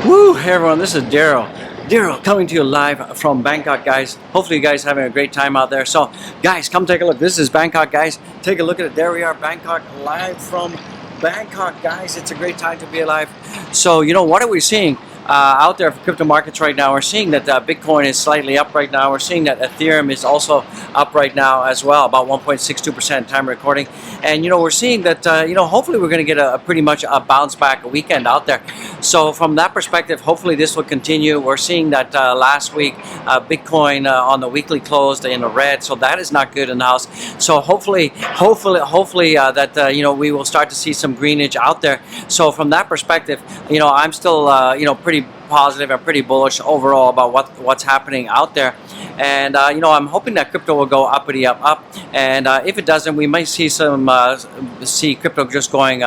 Woo! Hey everyone, this is Daryl. Daryl coming to you live from Bangkok, guys. Hopefully you guys are having a great time out there. So, guys, come take a look. This is Bangkok, guys. Take a look at it. There we are, Bangkok, live from Bangkok, guys. It's a great time to be alive. So, what are we seeing out there for crypto markets right now? We're seeing that Bitcoin is slightly up right now. We're seeing that Ethereum is also up right now as well, about 1.62% time recording. And, we're seeing that, hopefully we're going to get a pretty much a bounce back weekend out there. So from that perspective, hopefully this will continue. We're seeing that last week Bitcoin on the weekly closed in the red, so that is not good in the house. So hopefully that we will start to see some greenage out there. So from that perspective, I'm still pretty positive and pretty bullish overall about what's happening out there. And I'm hoping that crypto will go uppity up. And if it doesn't, we might see see crypto just going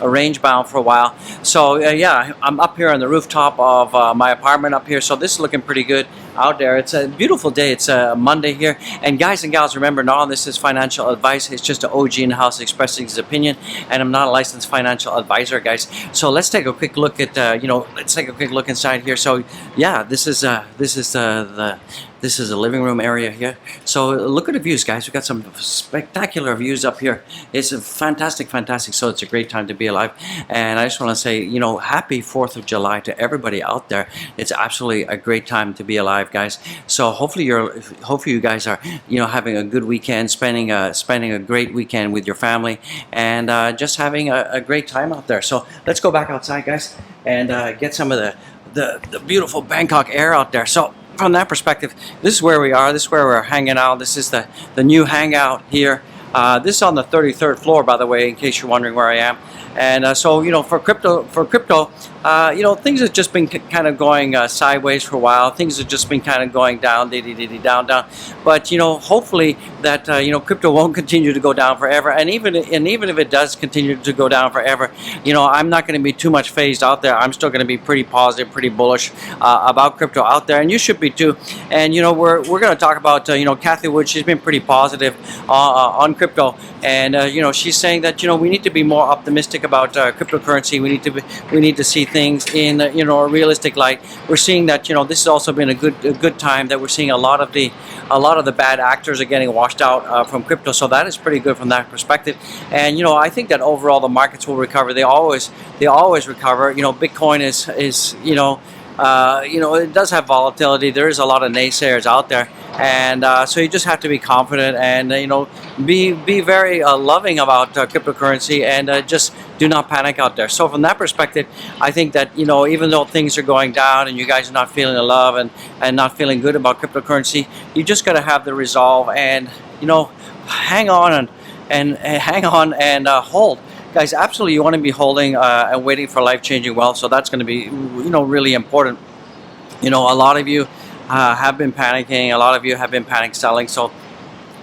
range bound for a while. So yeah, I'm up here on the rooftop of my apartment up here. So this is looking pretty good out there. It's a beautiful day. It's a Monday here. And guys and gals, remember, none of this is financial advice. It's just an OG in the house expressing his opinion. And I'm not a licensed financial advisor, guys. So let's take a quick look at let's take a quick look inside here. So yeah, this is a living room area here. So look at the views, guys. We've got some spectacular views up here. It's fantastic. So it's a great time to be alive. And I just want to say, happy 4th of July to everybody out there. It's absolutely a great time to be alive, guys. So hopefully you guys are, having a good weekend, spending a great weekend with your family, and just having a great time out there. So let's go back outside, guys, and get some of the beautiful Bangkok air out there. So from that perspective, this is where we are. This is where we're hanging out. This is the new hangout here. This is on the 33rd floor, by the way, in case you're wondering where I am. And so, for crypto, things have just been kind of going sideways for a while. Things have just been kind of going down, down. But hopefully that crypto won't continue to go down forever. And even if it does continue to go down forever, I'm not going to be too much phased out there. I'm still going to be pretty positive, pretty bullish about crypto out there, and you should be too. And we're going to talk about Cathie Wood. She's been pretty positive on crypto, and she's saying that we need to be more optimistic about cryptocurrency. We need to see things in a realistic light. We're seeing that this has also been a good time, that we're seeing a lot of the bad actors are getting washed out from crypto. So that is pretty good from that perspective. And I think that overall the markets will recover. They always recover. Bitcoin is it does have volatility. There is a lot of naysayers out there, and so you just have to be confident and be very loving about cryptocurrency, and just do not panic out there. So from that perspective, I think that even though things are going down and you guys are not feeling the love and not feeling good about cryptocurrency, you just got to have the resolve and hang on and hold. Guys, absolutely, you want to be holding and waiting for life-changing wealth. So that's going to be, really important. A lot of you have been panicking. A lot of you have been panic selling. So,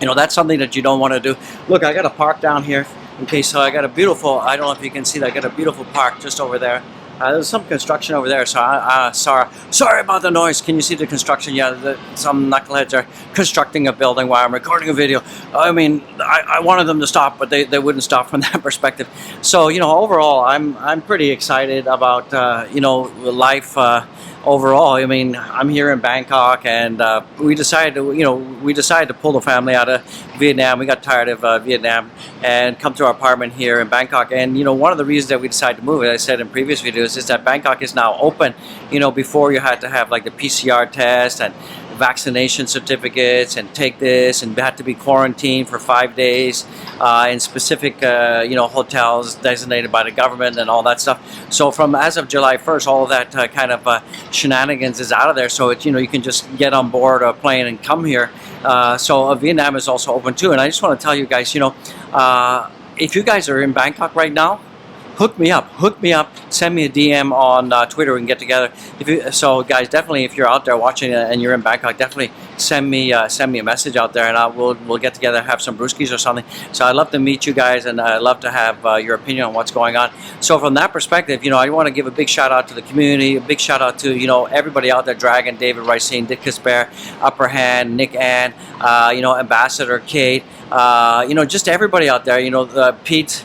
that's something that you don't want to do. Look, I got a park down here. Okay, so I got a beautiful, I don't know if you can see that, I got a beautiful park just over there. There's some construction over there, so sorry about the noise. Can you see the construction? Yeah, some knuckleheads are constructing a building while I'm recording a video. I mean, I wanted them to stop, but they wouldn't stop from that perspective. So, overall, I'm pretty excited about, life overall. I mean, I'm here in Bangkok, and we decided to pull the family out of Vietnam. We got tired of Vietnam and come to our apartment here in Bangkok. And one of the reasons that we decided to move, as I said in previous videos, is that Bangkok is now open. Before you had to have like the PCR test and vaccination certificates and take this, and had to be quarantined for 5 days in specific hotels designated by the government and all that stuff. So from as of July 1st, all of that kind of shenanigans is out of there. So it's, you can just get on board a plane and come here. So Vietnam is also open too. And I just want to tell you guys, if you guys are in Bangkok right now, hook me up, send me a DM on Twitter. We can get together. So guys, definitely, if you're out there watching and you're in Bangkok, definitely send me a message out there, and we'll get together, have some brewskis or something. So I'd love to meet you guys, and I'd love to have your opinion on what's going on. So from that perspective, I want to give a big shout out to the community, a big shout out to everybody out there: Dragon, David Ricine, Dick Casper, Upper Hand, Nick Ann, Ambassador Kate. Just everybody out there, Pete,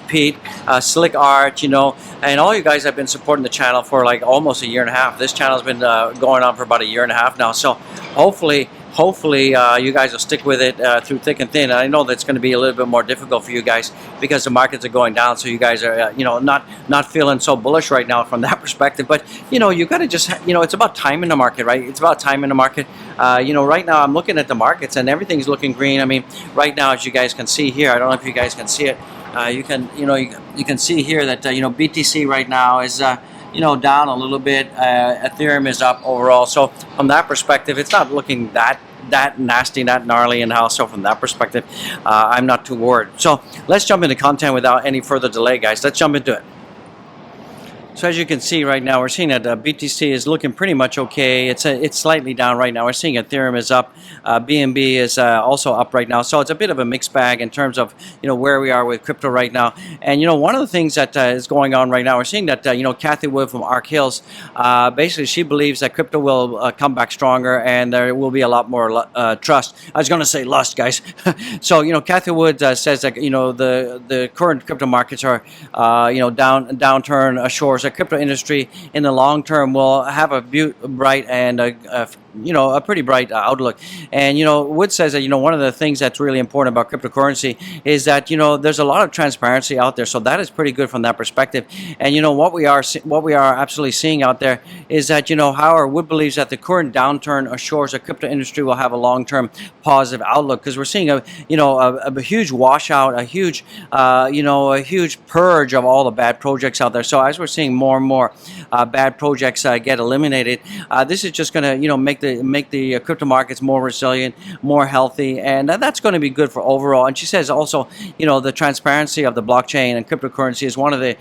Slick Art, and all you guys have been supporting the channel for like almost a year and a half. This channel's been going on for about a year and a half now. So hopefully you guys will stick with it through thick and thin. And I know that's going to be a little bit more difficult for you guys because the markets are going down. So you guys are, not feeling so bullish right now from that perspective. But, you got to just, it's about time in the market, right? It's about time in the market. Right now I'm looking at the markets and everything's looking green. I mean, right now, as you guys can see here, I don't know if you guys can see it. You can see here that, BTC right now is, down a little bit. Ethereum is up overall. So from that perspective, it's not looking that nasty, that gnarly in the house. So from that perspective, I'm not too worried. So let's jump into content without any further delay, guys. Let's jump into it. So as you can see right now, we're seeing that BTC is looking pretty much okay. It's slightly down right now. We're seeing Ethereum is up. BNB is also up right now. So it's a bit of a mixed bag in terms of where we are with crypto right now. And one of the things that is going on right now, we're seeing that Cathie Wood from Ark Hills, basically she believes that crypto will come back stronger and there will be a lot more trust. I was going to say lust, guys. So Cathie Wood says that the current crypto markets are downturn ashore. The crypto industry in the long term will have a bright and a pretty bright outlook. And Wood says that one of the things that's really important about cryptocurrency is that there's a lot of transparency out there, so that is pretty good from that perspective. And what we are absolutely seeing out there is that Howard Wood believes that the current downturn assures the crypto industry will have a long-term positive outlook, because we're seeing a huge washout, a huge purge of all the bad projects out there. So as we're seeing more and more bad projects get eliminated, this is just going to make the crypto markets more resilient, more healthy, and that's going to be good for overall. And she says also the transparency of the blockchain and cryptocurrency is one of the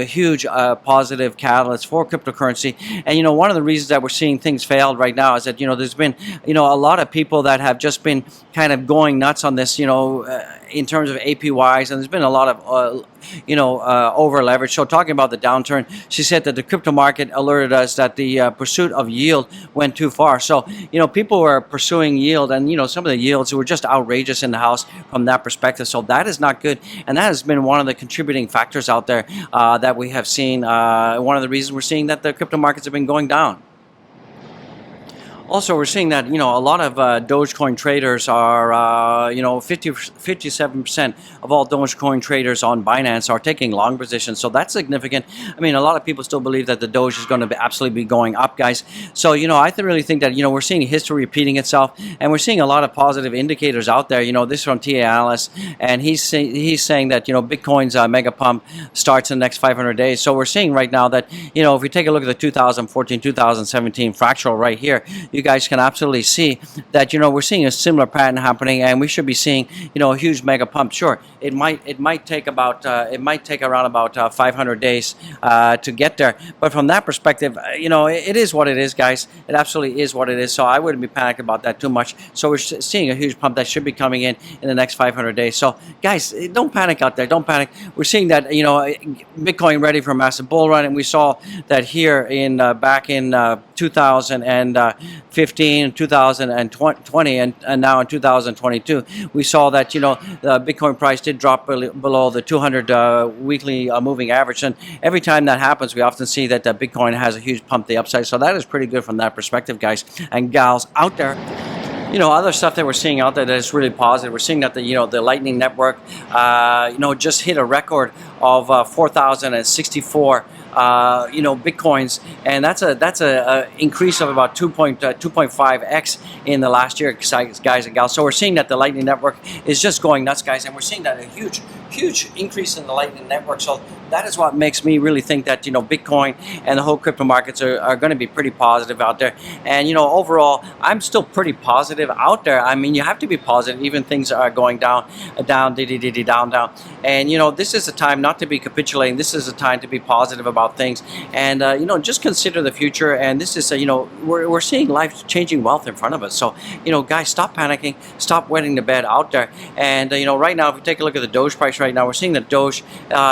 huge positive catalysts for cryptocurrency. And one of the reasons that we're seeing things failed right now is that there's been a lot of people that have just been kind of going nuts on this in terms of APYs, and there's been a lot of over leverage. So talking about the downturn, she said that the crypto market alerted us that the pursuit of yield went too far. So people were pursuing yield, and some of the yields were just outrageous in the house from that perspective. So that is not good, and that has been one of the contributing factors out there that we have seen. One of the reasons we're seeing that the crypto markets have been going down. Also, we're seeing that a lot of Dogecoin traders are 57% of all Dogecoin traders on Binance are taking long positions. So that's significant. I mean, a lot of people still believe that the Doge is going to absolutely be going up, guys. So I really think that we're seeing history repeating itself, and we're seeing a lot of positive indicators out there. This is from TA Analyst, and he's saying that Bitcoin's mega pump starts in the next 500 days. So we're seeing right now that if we take a look at the 2014-2017 fractal right here, you guys can absolutely see that we're seeing a similar pattern happening, and we should be seeing a huge mega pump. Sure, it might take around about 500 days to get there, but from that perspective, it is what it is, guys. It absolutely is what it is. So I wouldn't be panicked about that too much. So we're seeing a huge pump that should be coming in the next 500 days. So guys, don't panic out there. Don't panic. We're seeing that Bitcoin ready for a massive bull run, and we saw that here in back in 2015, 2020, and now in 2022, we saw that the Bitcoin price did drop below the 200 weekly moving average, and every time that happens, we often see that Bitcoin has a huge pump the upside. So that is pretty good from that perspective, guys and gals out there. Other stuff that we're seeing out there that is really positive. We're seeing that the Lightning Network, just hit a record of 4,064. Bitcoins, and that's a increase of about 2.5x in the last year, guys and gals. So we're seeing that the Lightning Network is just going nuts, guys, and we're seeing that a huge huge increase in the Lightning Network. So that is what makes me really think that, Bitcoin and the whole crypto markets are going to be pretty positive out there. And, overall, I'm still pretty positive out there. I mean, you have to be positive, even things are going down, down. And, this is a time not to be capitulating. This is a time to be positive about things. And, just consider the future. And this is, we're seeing life-changing wealth in front of us. So, guys, stop panicking. Stop wetting the bed out there. And, right now, if we take a look at the Doge price right now, we're seeing that Doge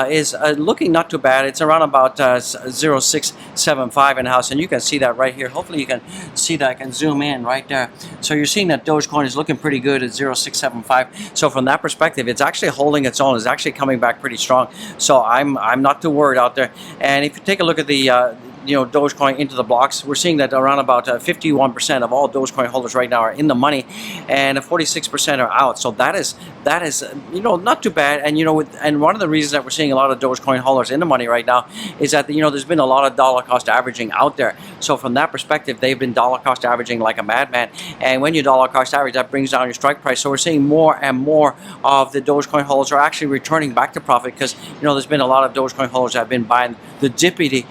is looking not too bad. It's around about 0.675 in house, and you can see that right here. Hopefully you can see that. I can zoom in right there. So you're seeing that Dogecoin is looking pretty good at 0.675. So from that perspective, it's actually holding its own. It's actually coming back pretty strong. So I'm not too worried out there. And if you take a look at the Dogecoin into the blocks, we're seeing that around about 51% of all Dogecoin holders right now are in the money, and 46% are out. So that is not too bad. And and one of the reasons that we're seeing a lot of Dogecoin holders in the money right now is that there's been a lot of dollar cost averaging out there. So from that perspective, they've been dollar cost averaging like a madman. And when you dollar cost average, that brings down your strike price. So we're seeing more and more of the Dogecoin holders are actually returning back to profit, because there's been a lot of Dogecoin holders that have been buying the dips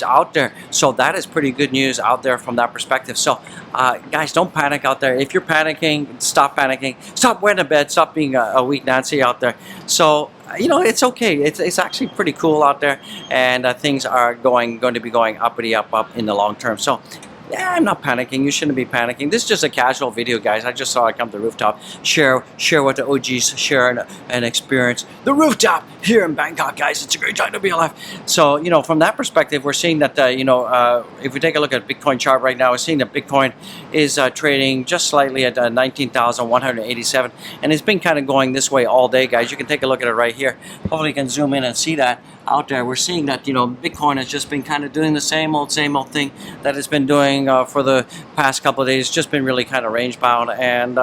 out there. So that is pretty good news out there from that perspective. So guys, don't panic out there. If you're panicking, stop panicking. Stop wetting the bed. Stop being a weak Nancy out there. So it's okay. It's actually pretty cool out there, and things are going to be going uppity up in the long term. So yeah, I'm not panicking. You shouldn't be panicking. This is just a casual video, guys. I just saw it come to the rooftop. Share what the OGs share and experience. The rooftop here in Bangkok, guys. It's a great time to be alive. So, from that perspective, we're seeing that, if we take a look at Bitcoin chart right now, we're seeing that Bitcoin is trading just slightly at 19,187. And it's been kind of going this way all day, guys. You can take a look at it right here. Hopefully you can zoom in and see that out there. We're seeing that, Bitcoin has just been kind of doing the same old thing that it's been doing for the past couple of days. Just been really kind of range bound, and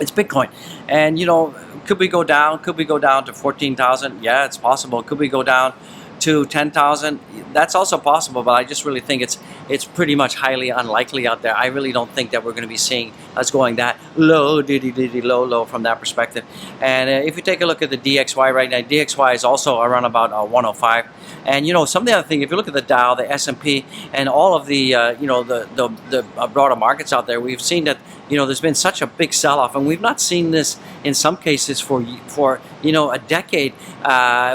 it's Bitcoin. And could we go down? Could we go down to 14,000? Yeah, it's possible. Could we go down to 10,000? That's also possible, but I just really think it's pretty much highly unlikely out there. I really don't think that we're going to be seeing us going that low from that perspective. And if you take a look at the DXY right now, DXY is also around about 105. And some of the other thing, if you look at the Dow, the S&P, and all of the the broader markets out there, we've seen that there's been such a big sell-off, and we've not seen this in some cases for a decade.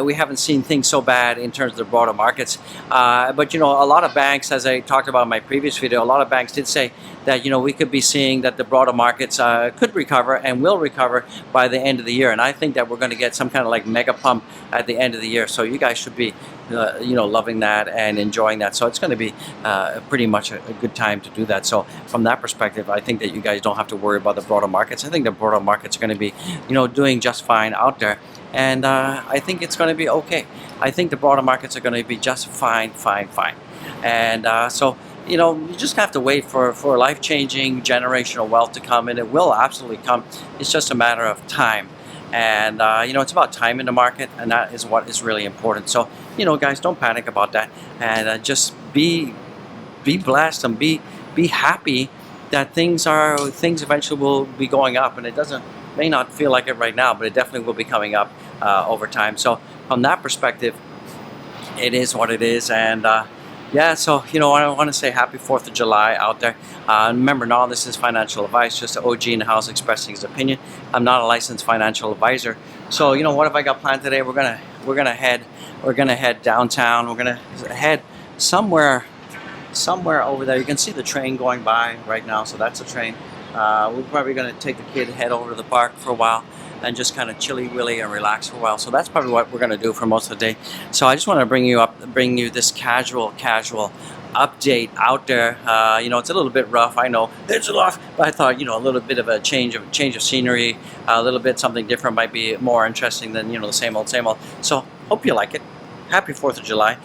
We haven't seen things so bad in terms of the broader markets. But a lot of banks, as I talked about in my previous video, a lot of banks did say that we could be seeing that the broader markets could recover and will recover by the end of the year. And I think that we're going to get some kind of like mega pump at the end of the year. So you guys should be loving that and enjoying that. So it's going to be pretty much a good time to do that. So from that perspective, I think that you guys don't have to worry about the broader markets. I think the broader markets are going to be doing just fine out there. And I think it's going to be okay. I think the broader markets are going to be just fine. And so you just have to wait for life-changing generational wealth to come, and it will absolutely come. It's just a matter of time. And it's about time in the market, and that is what is really important. So guys, don't panic about that, and just be blessed and be happy that things eventually will be going up. And it may not feel like it right now, but it definitely will be coming up over time. So from that perspective, it is what it is. And yeah, so I want to say happy 4th of July out there. Remember, none of this is financial advice, just an OG in the house expressing his opinion. I'm not a licensed financial advisor. So what have I got planned today? We're gonna head downtown. We're gonna head somewhere over there. You can see the train going by right now, so that's a train. We're probably gonna take the kid, head over to the park for a while, and just kind of chilly willy and relax for a while. So that's probably what we're going to do for most of the day. So I just want to bring you this casual update out there. It's a little bit rough, I know it's rough, but I thought a little bit of a change of scenery, a little bit something different might be more interesting than the same old. So hope you like it. Happy 4th of July.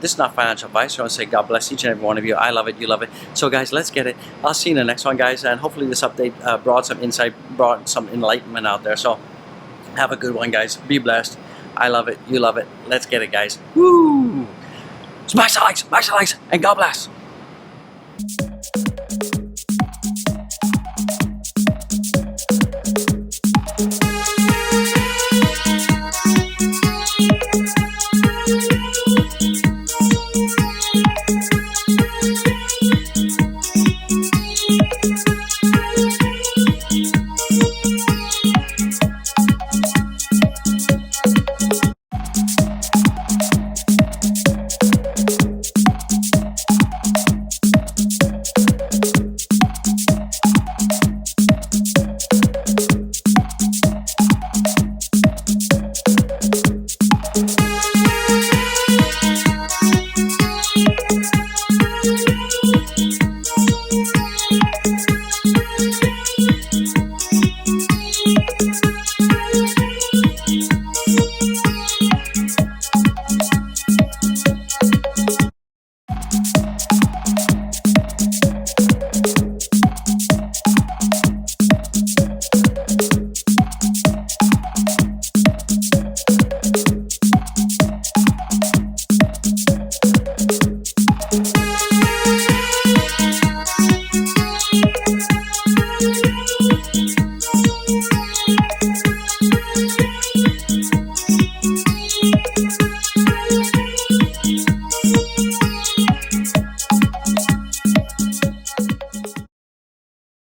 This is not financial advice. I want to say God bless each and every one of you. I love it. You love it. So guys, let's get it. I'll see you in the next one, guys. And hopefully this update brought some insight, brought some enlightenment out there. So have a good one, guys. Be blessed. I love it. You love it. Let's get it, guys. Woo! Smash the likes, and God bless.